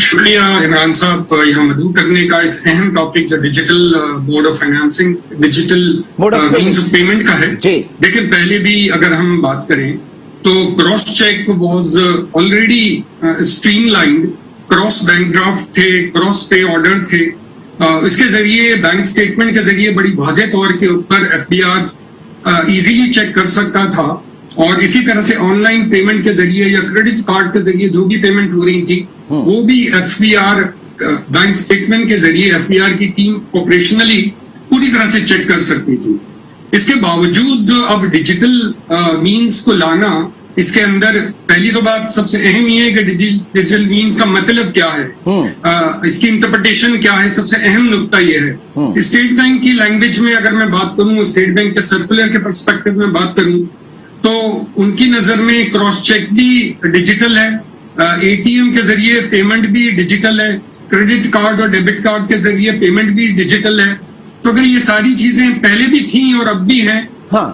شکریہ عمران صاحب یہاں مدعو کرنے کا. اس اہم ٹاپک جو digital mode of financing, digital means of payment کا ہے. لیکن پہلے بھی اگر ہم بات کریں تو cross check was already stream lined. Cross bank draft تھے, کراس پے آرڈر تھے. اس کے ذریعے بینک اسٹیٹمنٹ کے ذریعے بڑی واضح طور کے اوپر F B R easily check کر سکتا تھا. اور اسی طرح سے آن لائن پیمنٹ کے ذریعے یا کریڈٹ کارڈ کے ذریعے جو بھی پیمنٹ ہو رہی تھی وہ بھی F B R bank statement کے ذریعے ایف بی آر کی ٹیم آپریشنلی پوری طرح سے چیک کر سکتی تھی. اس کے باوجود اب ڈیجیٹل مینس کو لانا, اس کے اندر پہلی تو بات سب سے اہم یہ ہے کہ ڈیجیٹل مینس کا مطلب کیا ہے, اس کی انٹرپریٹیشن کیا ہے. سب سے اہم نقطہ یہ ہے اسٹیٹ بینک کی لینگویج میں اگر میں بات کروں, اسٹیٹ بینک کے سرکولر کے پرسپیکٹو میں بات کروں تو ان کی نظر میں کراس چیک بھی ڈیجیٹل ہے, اے ٹی ایم کے ذریعے پیمنٹ بھی ڈیجیٹل ہے, کریڈٹ کارڈ اور ڈیبٹ کارڈ کے ذریعے پیمنٹ بھی ڈیجیٹل ہے. تو اگر یہ ساری چیزیں پہلے بھی تھیں اور اب بھی ہیں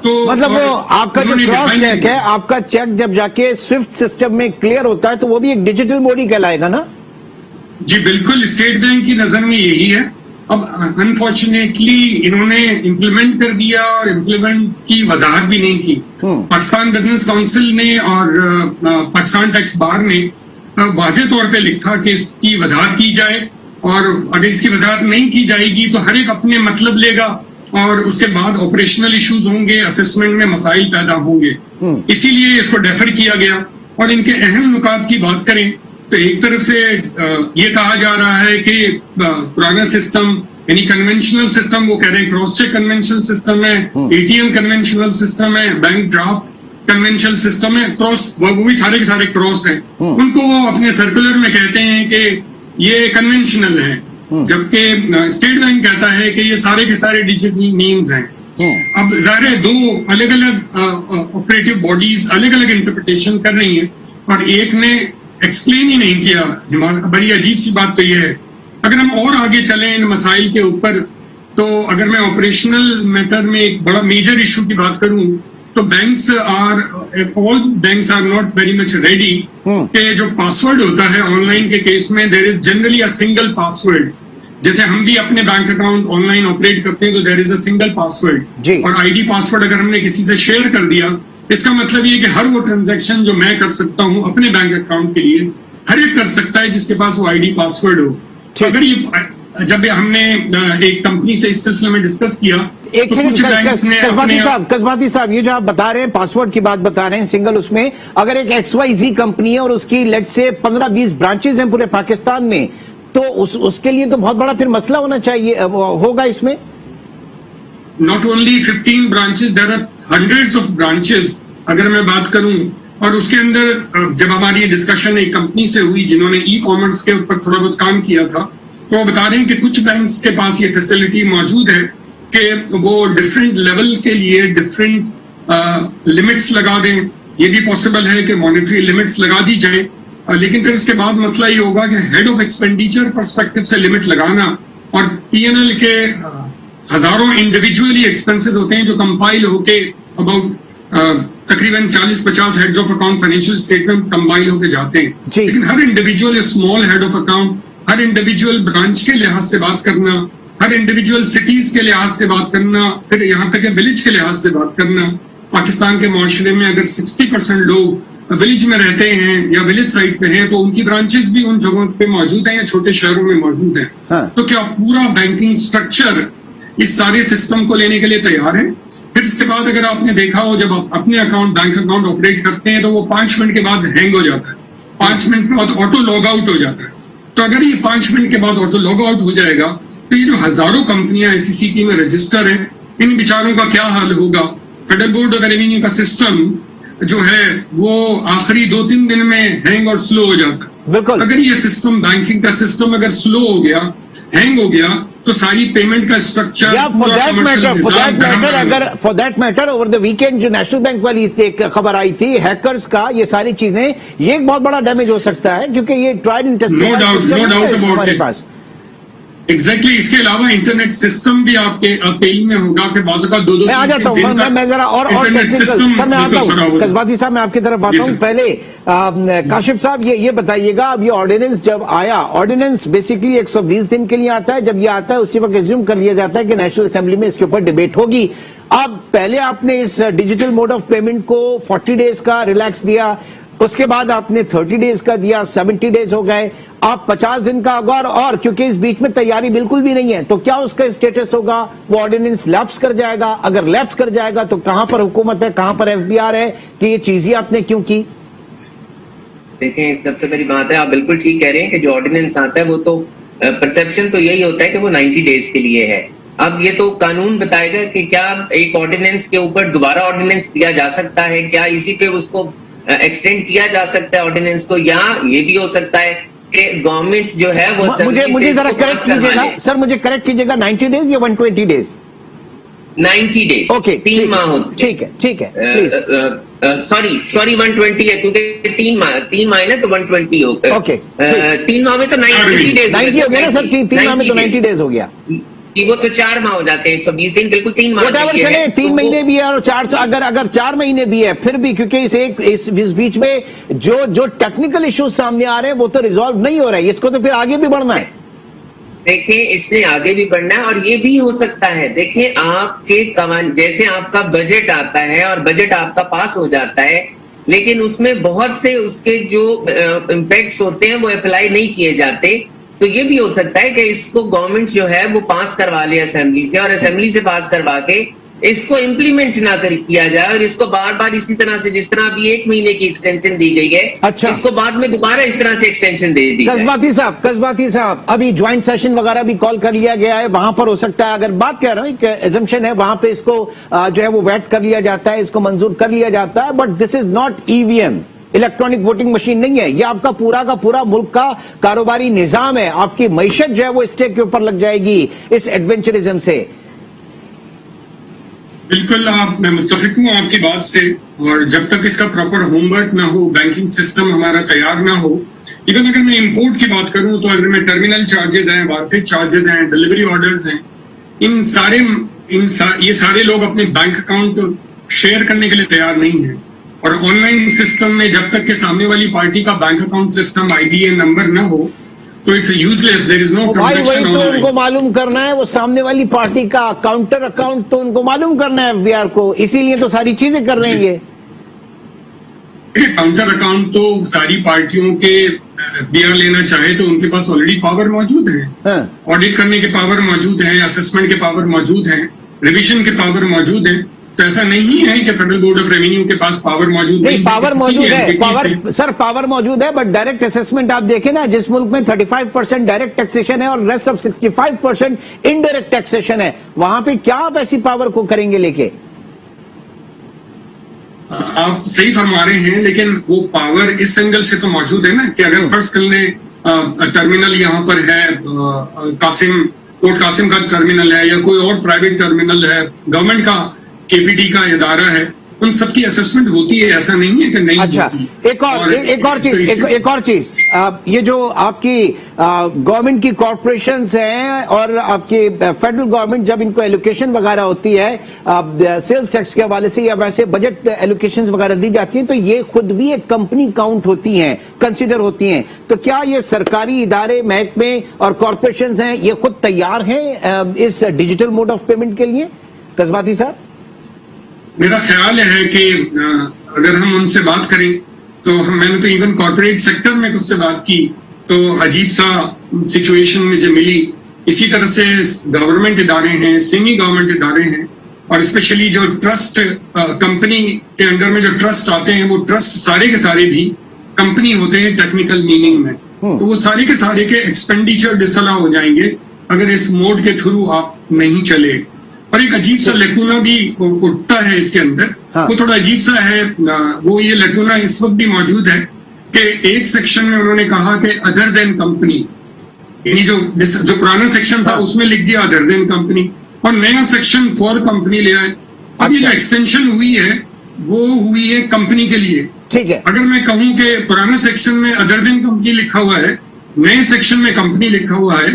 تو مطلب وہ آپ کا جو کراس چیک ہے, آپ کا چیک جب جا کے سوئفٹ سسٹم میں کلیئر ہوتا ہے تو وہ بھی ایک ڈیجیٹل موڈ ہی کہلائے گا نا؟ جی بالکل, اسٹیٹ بینک کی نظر میں یہی ہے. اب انفارچونیٹلی انہوں نے امپلیمنٹ کر دیا اور امپلیمنٹ کی وضاحت بھی نہیں کی. پاکستان بزنس کونسل نے اور پاکستان ٹیکس بار نے واضح طور پہ لکھا کہ اس کی وضاحت کی جائے, اور اگر اس کی وضاحت نہیں کی جائے گی تو ہر ایک اپنے مطلب لے گا اور اس کے بعد آپریشنل ایشوز ہوں گے, اسسمنٹ میں مسائل پیدا ہوں گے. اسی لیے اس کو ڈیفر کیا گیا. اور ان کے اہم نکات کی بات کریں تو ایک طرف سے یہ کہا جا رہا ہے کہ پرانا سسٹم یعنی کنونشنل سسٹم, وہ کہہ رہے ہیں کراس چیک کنونشنل سسٹم ہے, A T M conventional system ہے, بینک ڈرافٹ کنونشنل سسٹم ہے, کراس وہ بھی سارے کے سارے کراس ہیں. ان کو وہ اپنے سرکولر میں کہتے ہیں کہ یہ کنونشنل ہے, جبکہ اسٹیٹ بینک کہتا ہے کہ یہ سارے کے سارے ڈیجیٹل مینز ہیں. اب ظاہر ہے دو الگ الگ آپریٹو باڈیز الگ الگ انٹرپریٹیشن کر رہی ہیں اور ایک نے ایکسپلین ہی نہیں کیا. بڑی عجیب سی بات تو یہ ہے. اگر ہم اور آگے چلیں ان مسائل کے اوپر تو اگر میں آپریشنل میٹر میں ایک بڑا میجر ایشو کی بات کروں تو banks are not very much ready کہ جو پاسورڈ ہوتا ہے آن لائن کے کیس میں there is generally a single password. جیسے ہم بھی اپنے bank account online operate کرتے ہیں تو دیر از اے سنگل پاسورڈ, اور آئی ڈی پاسورڈ اگر ہم نے کسی سے شیئر کر دیا اس کا مطلب یہ کہ ہر وہ ٹرانزیکشن جو میں کر سکتا ہوں اپنے بینک اکاؤنٹ کے لیے ہر ایک کر سکتا ہے جس کے پاس وہ آئی ڈی پاسورڈ ہو. اگر یہ جب ہم نے ایک کمپنی سے اس سلسلے میں ڈسکس کیا, ایک قسمتی صاحب یہ جو آپ بتا رہے ہیں پاسورڈ کی بات بتا رہے ہیں سنگل, اس میں اگر ایک ایکس وائی زی کمپنی ہے اور اس کی لیٹ سے 15-20 برانچز ہیں پورے پاکستان میں تو اس کے لیے تو بہت بڑا پھر مسئلہ ہونا چاہیے ہوگا اس میں. Not only 15 branches, there are hundreds of branches اگر میں بات کروں. اور اس کے اندر جب ہماری یہ ڈسکشن ایک کمپنی سے ہوئی جنہوں نے ای کامرس کے اوپر تھوڑا بہت کام کیا تھا, تو وہ بتا رہے ہیں کہ کچھ بینکس کے پاس یہ فیسلٹی موجود ہے کہ وہ ڈفرینٹ لیول کے لیے ڈفرینٹ لمٹس لگا دیں. یہ بھی پاسبل ہے کہ مانیٹری لمٹس لگا دی جائیں, لیکن پھر اس کے بعد مسئلہ یہ ہوگا کہ ہیڈ آف ایکسپینڈیچر پرسپیکٹو سے لمٹ لگانا, اور پی این ایل کے ہزاروں انڈیویجولی ایکسپینسز ہوتے ہیں جو کمپائل ہو کے اباؤٹ تقریباً 40-50 heads of account financial statement compile ہو کے جاتے ہیں. لیکن ہر individual small head of account, ہر انڈیویجول برانچ کے لحاظ سے بات کرنا, ہر انڈیویجول سٹیز کے لحاظ سے بات کرنا, پھر یہاں تک کہ ولیج کے لحاظ سے بات کرنا. پاکستان کے معاشرے میں اگر 60% لوگ ولیج میں رہتے ہیں یا ولیج سائٹ پہ ہیں تو ان کی برانچز بھی ان جگہوں پہ موجود ہیں یا چھوٹے شہروں میں موجود ہیں. تو کیا پورا بینکنگ اسٹرکچر اس سارے سسٹم کو لینے کے لیے تیار ہے؟ پھر اس کے بعد اگر آپ نے دیکھا ہو جب آپ اپنے بینک اکاؤنٹ آپریٹ کرتے ہیں تو وہ 5 منٹ کے بعد ہینگ ہو جاتا ہے, 5 منٹ کے بعد آٹو لاگ آؤٹ ہو جاتا ہے. تو اگر یہ 5 منٹ کے بعد آٹو لاگ آؤٹ ہو جائے گا تو یہ جو ہزاروں کمپنیاں SCCP میں رجسٹر ہیں ان بیچاروں کا کیا حال ہوگا؟ فیڈرل بورڈ آف ریونیو کا سسٹم جو ہے وہ آخری 2-3 دن میں ہینگ اور سلو ہو جاتا ہے. بالکل, اگر یہ سسٹم بینکنگ کا سسٹم اگر سلو ہو گیا, ہینگ ہو گیا, تو ساری پیمنٹ کا structure for that matter over the weekend جو نیشنل بینک والی ایک خبر آئی تھی ہیکرز کا, یہ ساری چیزیں یہ ایک بہت بڑا ڈیمیج ہو سکتا ہے کیونکہ یہ ٹرائڈ اینڈ ٹیسٹڈ ہمارے پاس. ایگزیکٹلی اس کے علاوہ انٹرنیٹ سسٹم بھی آپ کے علم میں ہوگا کہ بعض اوقات دو میں آ جاتا ہوں، میں ذرا اور ٹیکنیکل سر میں آتا ہوں. قصباتی صاحب میں آپ کی طرف آتا ہوں. پہلے کاشف صاحب یہ بتائیے گا، اب یہ آرڈیننس جب آیا، آرڈیننس بیسکلی 120 دن کے لیے آتا ہے، جب یہ آتا ہے اسی وقت ایزیوم کر لیا جاتا ہے کہ نیشنل اسمبلی میں اس کے اوپر ڈیبیٹ ہوگی. اب پہلے آپ نے اس ڈیجیٹل موڈ آف پیمنٹ کو 40 ڈیز کا ریلیکس دیا، اس کے بعد آپ نے 30 ڈیز کا دیا، 70 ڈیز ہو گئے، آپ 50 دن کا ہوگا، اور کیونکہ اس بیچ میں تیاری بالکل بھی نہیں ہے تو کیا اس کا اسٹیٹس ہوگا؟ وہ آرڈیننس لیپس کر جائے گا؟ اگر لیپس کر جائے گا تو کہاں پر حکومت ہے، کہاں پر FBR ہے کہ یہ چیزیں آپ نے کیوں کی؟ دیکھیں سب سے پہلی بات ہے، آپ بالکل ٹھیک کہہ رہے ہیں کہ جو آرڈیننس آتا ہے وہ تو پرسپشن تو یہی ہوتا ہے کہ وہ 90 ڈیز کے لیے ہے. اب یہ تو قانون بتائے گا کہ کیا ایک آرڈیننس کے اوپر دوبارہ آرڈیننس دیا جا سکتا ہے، کیا اسی پہ اس کو ایکسٹینڈ کیا جا سکتا ہے آرڈیننس کو، یا یہ بھی ہو سکتا ہے کہ گورنمنٹ جو ہے وہ مجھے ذرا کریکٹ کیجیے گا سر، مجھے کریکٹ کیجیے گا، 90 ڈیز یا 120 ڈیز؟ 90 ڈیز. اوکے 3 ماہ ہوتے ہیں. ٹھیک ہے پلیز. سوری 120 ہے کیونکہ 3 ماہ ہے نا تو 120 ہوتا ہے. اوکے 3 ماہ میں تو 90 ڈیز 90 ہو گیا نا سر، 3 ماہ میں تو 90 ڈیز ہو گیا. وہ تو 4 ماہ ہو جاتے ہیں، 120 دن بالکل 3 ماہ چلے 3 مہینے بھی ہے اور 4 اگر 4 مہینے بھی ہے پھر بھی، کیونکہ اس بیچ میں جو ٹیکنیکل ایشوز سامنے آ رہے ہیں وہ تو ریزالو نہیں ہو رہا ہے، اس کو تو پھر آگے بھی بڑھنا ہے. دیکھیں اس نے آگے بھی بڑھنا ہے اور یہ بھی ہو سکتا ہے. دیکھیں آپ کے جیسے آپ کا بجٹ آتا ہے اور بجٹ آپ کا پاس ہو جاتا ہے، لیکن اس میں بہت سے اس کے جو امپیکٹس ہوتے ہیں وہ اپلائی نہیں کیے جاتے، تو یہ بھی ہو سکتا ہے کہ اس کو گورنمنٹ جو ہے وہ پاس کروا لے اسمبلی سے، اور اسمبلی سے پاس کروا کے اس کو امپلیمنٹ نہ کیا جائے، اور اس کو بار بار اسی طرح سے جس طرح ابھی 1 مہینے کی ایکسٹینشن دی گئی ہے، اچھا، اس کو بعد میں دوبارہ اس طرح سے ایکسٹینشن دے دی. قصباتی صاحب ابھی جوائنٹ سیشن وغیرہ بھی کال کر لیا گیا ہے، وہاں پر ہو سکتا ہے، اگر بات کہہ رہا ہوں کہ ایزمپشن ہے، وہاں پہ اس کو جو ہے وہ ویٹ کر لیا جاتا ہے، اس کو منظور کر لیا جاتا ہے، but this is not EVM، electronic voting machine نہیں ہے، یہ آپ کا پورا ملک کا کاروباری نظام ہے، آپ کی معیشت جو ہے وہ اسٹیک کے اوپر لگ جائے گی اس ایڈونچرزم سے. بالکل میں متفق ہوں آپ کی بات سے، اور جب تک اس کا پراپر ہوم ورک نہ ہو، بینکنگ سسٹم ہمارا تیار نہ ہو، ایون اگر میں امپورٹ کی بات کروں تو اگر میں ٹرمینل چارجز ہیں، وارفیج چارجز ہیں، ڈلیوری آرڈرز ہیں، یہ سارے لوگ اپنے بینک اکاؤنٹ شیئر کرنے کے لیے تیار نہیں ہیں. اور آن لائن سسٹم میں جب تک کہ سامنے والی پارٹی کا bank account system IBA number نہ ہو تو اٹس یوز لیس، دیر از نو بھائی وہی تو ان کو معلوم کرنا ہے، وہ سامنے والی پارٹی کا کاؤنٹر اکاؤنٹ تو ان کو معلوم کرنا ہے FBR کو، اسی لیے تو ساری چیزیں کر رہے ہیں. یہ کاؤنٹر اکاؤنٹ تو ساری پارٹیوں کے FBR لینا چاہے تو ان کے پاس آلریڈی پاور موجود ہے، آڈٹ کرنے کے پاور موجود ہے، اسسمنٹ کے پاور موجود ہیں، ریویژن کے پاور موجود ہیں. تو ایسا نہیں ہے کہ فیڈرل بورڈ آف ریونیو کے پاس پاور موجود نہیں، پاور موجود ہے سر، پاور موجود ہے، بٹ ڈائریکٹ اسسمنٹ آپ دیکھیں نا، جس ملک میں 35% ڈائریکٹ ٹیکسیشن ہے اور ریسٹ آف 65% انڈائریکٹ ٹیکسیشن ہے، وہاں پہ کیا آپ ایسی پاور کو کریں گے لے کے؟ آپ صحیح فرما رہے ہیں، لیکن وہ پاور اس اینگل سے تو موجود ہے نا کہ اگر فرض کر لیں ٹرمینل یہاں پر ہے، کوٹ قاسم کا ٹرمینل ہے یا کوئی اور پرائیویٹ ٹرمینل ہے، گورنمنٹ کا KPT کا ادارہ ہے، ان سب کی اسسمنٹ ہوتی ہے، ایسا نہیں ہے کہ نہیں. اچھا ایک اور چیز یہ جو آپ کی گورنمنٹ کی کارپوریشنز ہیں اور آپ کی فیڈرل گورنمنٹ جب ان کو ایلوکیشن وغیرہ ہوتی ہے سیلز ٹیکس کے حوالے سے یا ویسے بجٹ ایلوکیشنز وغیرہ دی جاتی ہیں تو یہ خود بھی ایک کمپنی کاؤنٹ ہوتی ہیں، کنسیڈر ہوتی ہیں. تو کیا یہ سرکاری ادارے، محکمے اور کارپوریشنز ہیں، یہ خود تیار ہیں اس ڈیجیٹل موڈ آف پیمنٹ کے لیے؟ قصباتی صاحب میرا خیال ہے کہ اگر ہم ان سے بات کریں تو میں نے تو ایون کارپوریٹ سیکٹر میں کچھ سے بات کی تو عجیب سا سچویشن مجھے ملی. اسی طرح سے گورنمنٹ ادارے ہیں، سیمی گورنمنٹ ادارے ہیں، اور اسپیشلی جو ٹرسٹ کمپنی کے انڈر میں جو ٹرسٹ آتے ہیں، وہ ٹرسٹ سارے کے سارے بھی کمپنی ہوتے ہیں ٹیکنیکل میننگ میں. تو وہ سارے کے سارے کے ایکسپینڈیچر ڈسلا ہو جائیں گے اگر اس موڈ کے تھرو آپ نہیں چلے. اور ایک عجیب سا لیکونا بھی اٹھتا ہے اس کے اندر، وہ تھوڑا عجیب سا ہے. وہ یہ لیکونا اس وقت بھی موجود ہے کہ ایک سیکشن میں انہوں نے کہا کہ ادر دین کمپنی، یعنی جو پرانا سیکشن تھا اس میں لکھ دیا ادر دین کمپنی، اور نیا سیکشن فور کمپنی لے آئے. اب یہ جو ایکسٹینشن ہوئی ہے وہ ہوئی ہے کمپنی کے لیے. ٹھیک ہے، اگر میں کہوں کہ پرانا سیکشن میں ادر دین کمپنی لکھا ہوا ہے، نئے سیکشن میں کمپنی لکھا ہوا ہے،